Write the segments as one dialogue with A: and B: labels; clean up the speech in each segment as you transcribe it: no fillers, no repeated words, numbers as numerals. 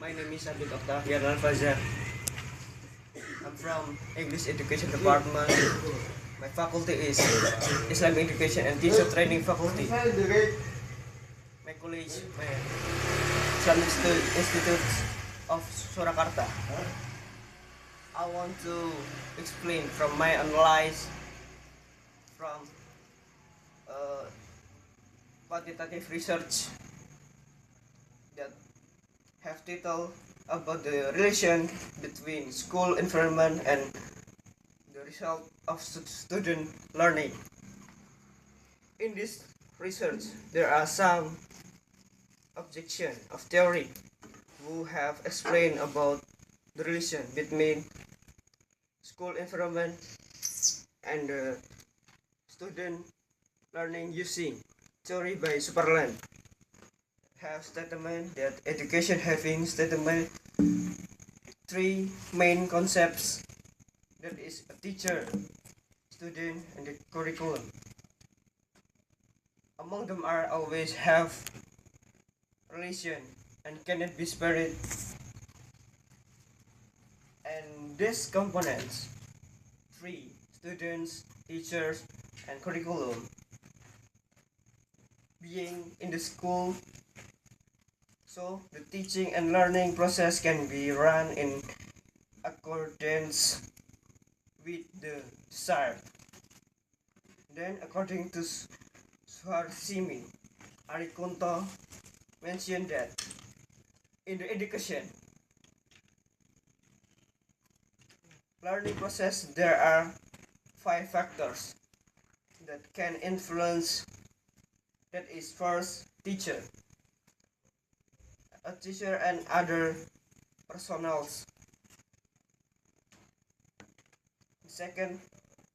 A: My name is Abid Octavian Alfazar. I'm from English Education Department. My faculty is Islamic Education and Teacher Training Faculty. My college, Islamic Institute of Surakarta. I want to explain from my analysis from quantitative research that have title about the relation between school environment and the result of student learning. In this research, there are some objection of theory who have explained about the relation between school environment and the student learning using theory by Superland. Have statement that education having statement three main concepts, that is a teacher, student, and the curriculum. Among them are always have relation and cannot be separated, and these components, three, students, teachers, and curriculum, being in the school, so the teaching and learning process can be run in accordance with the desired. Then, according to Suharsimi, Arikunto mentioned that in the education learning process there are 5 factors that can influence. That is, first, teacher. A teacher and other personals. Second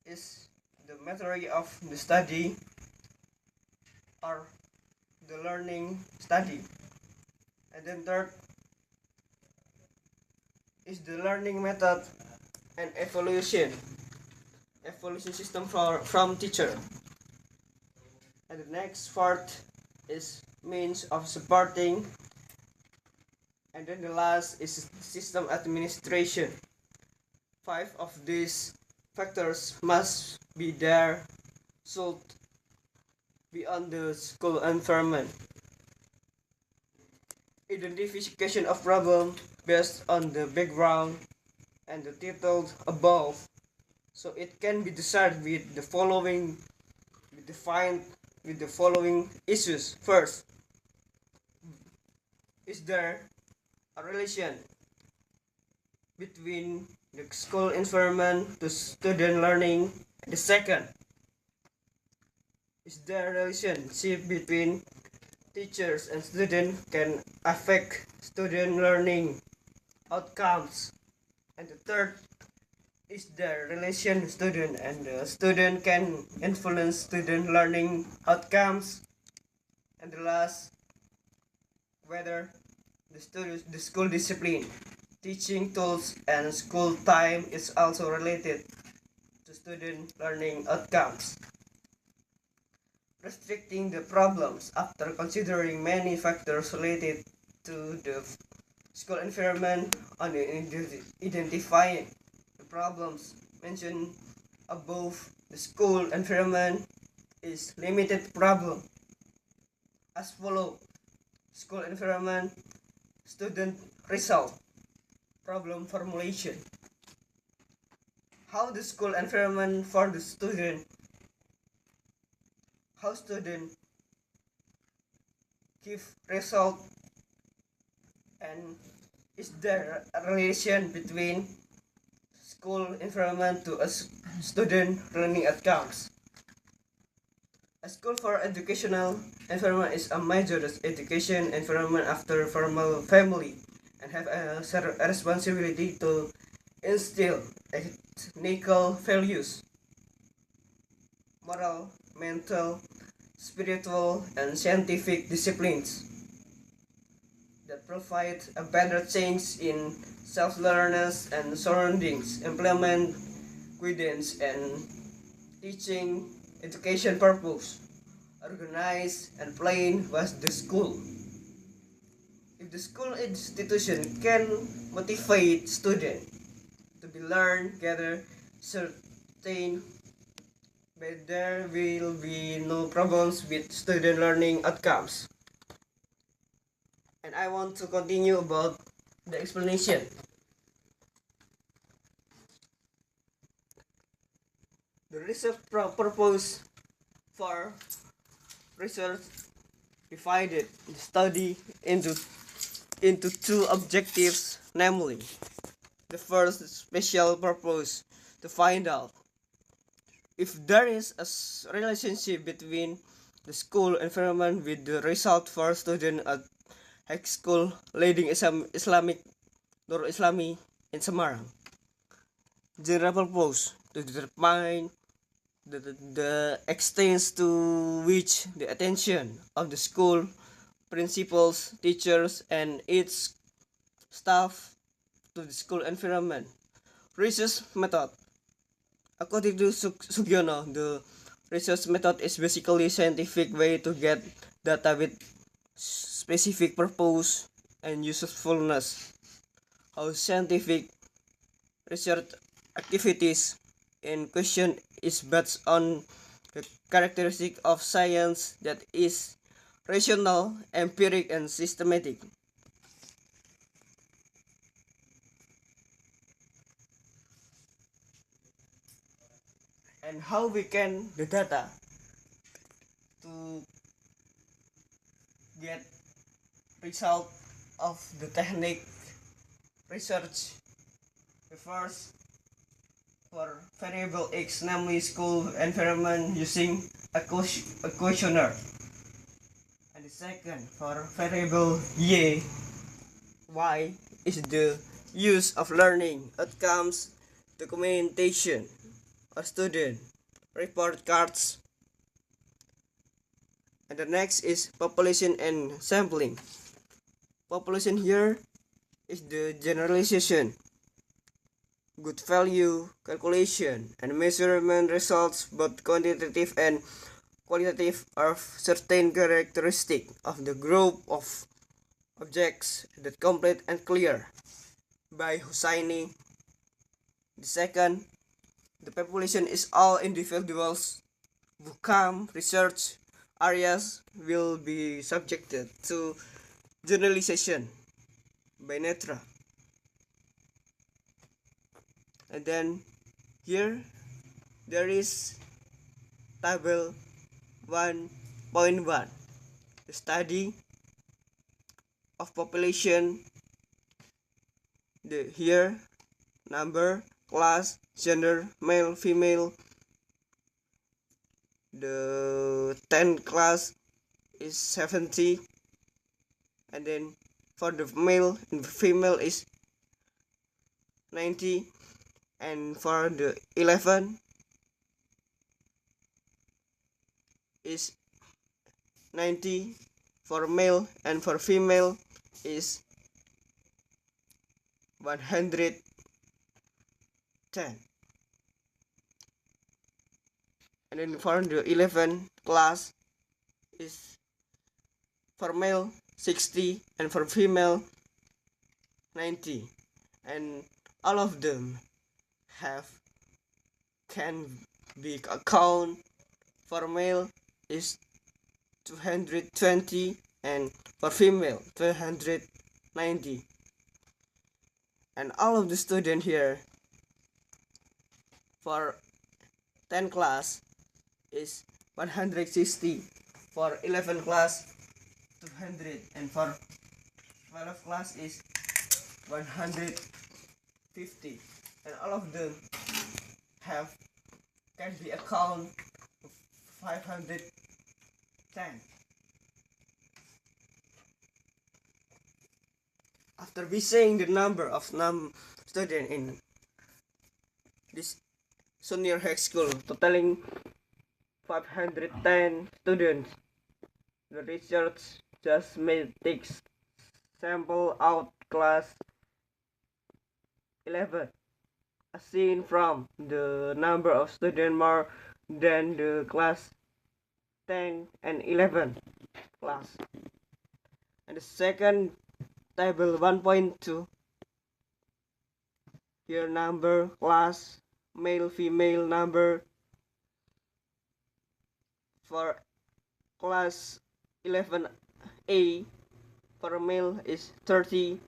A: is the method of the study or the learning study. And then third is the learning method and evaluation system from teacher. And the next fourth is means of supporting. And then the last is system administration. 5 of these factors must be there, should beyond the school environment. Identification of problem based on the background and the title above, so it can be decided with the following, defined with the following issues. First, is there a relation between the school environment to student learning? The second, is there a relationship between teachers and students can affect student learning outcomes? And the third, is there relation student and the student can influence student learning outcomes? And the last, whether the school discipline, teaching tools, and school time is also related to student learning outcomes. Restricting the problems after considering many factors related to the school environment on identifying the problems mentioned above. The school environment is limited problem as follow: school environment, student result, problem formulation. How the school environment for the student, how student give result, and is there a relation between school environment to a student learning outcomes? A school for educational environment is a major education environment after formal family and have a responsibility to instill ethical values, moral, mental, spiritual, and scientific disciplines that provide a better change in self-awareness and surroundings, implement guidance and teaching education purpose, organize and plan was the school. If the school institution can motivate students to be learn, gather, certain, but there will be no problems with student learning outcomes. And I want to continue about the explanation. The research purpose for research divided the study into two objectives, namely, the first special purpose to find out if there is a relationship between the school environment with the result for student at high school leading Islamic Nur Islami in Semarang. General purpose to determine the extent to which the attention of the school principals, teachers, and its staff to the school environment. Research method. According to Sugiono, the research method is basically a scientific way to get data with specific purpose and usefulness. How scientific research activities in question is based on the characteristic of science that is rational, empiric, and systematic. And how we can the data to get result of the technique research. The first for variable X, namely school environment using a questionnaire. And the second for variable Y is the use of learning outcomes, documentation, a student report cards. And the next is population and sampling. Population here is the generalization, good value calculation, and measurement results, both quantitative and qualitative, of certain characteristic of the group of objects that complete and clear by Hussaini. The second, the population is all individuals who come research areas will be subjected to generalization by Netra. And then here there is table 1.1, the study of population, the here number, class, gender, male, female. The 10 class is 70, and then for the male and female is 90, and for the 11 is 90 for male, and for female is 110. And then for the 11 class is for male 60 and for female 90, and all of them can be account. For male is 220 and for female 290, and all of the student here for 10 class is 160, for 11 class 200, and for 12 class is 150, and all of them can be account 510. After we saying the number of student in this senior high school, totaling 510 students, the research just may take sample out class 11, as seen from the number of students more than the class 10 and 11 class. And the second table 1.2. Here number, class, male, female, number. For class 11A, for male is 30,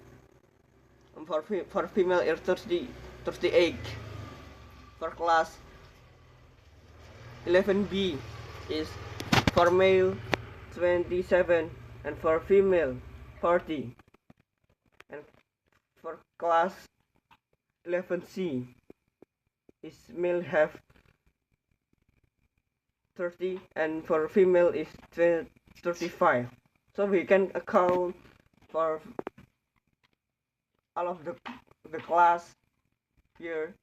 A: and for female is 38. For class 11B is for male 27 and for female 40. And for class 11C is male have 30 and for female is 35. So we can account for all of the class here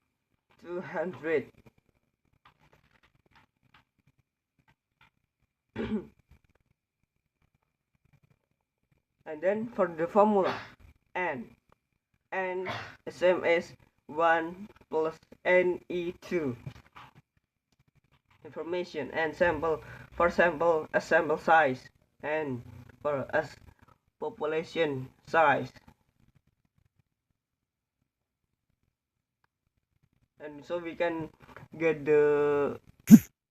A: 200. And then for the formula n is same as 1 plus ne2. Information and sample, for sample as sample size and for as population size. And so we can get the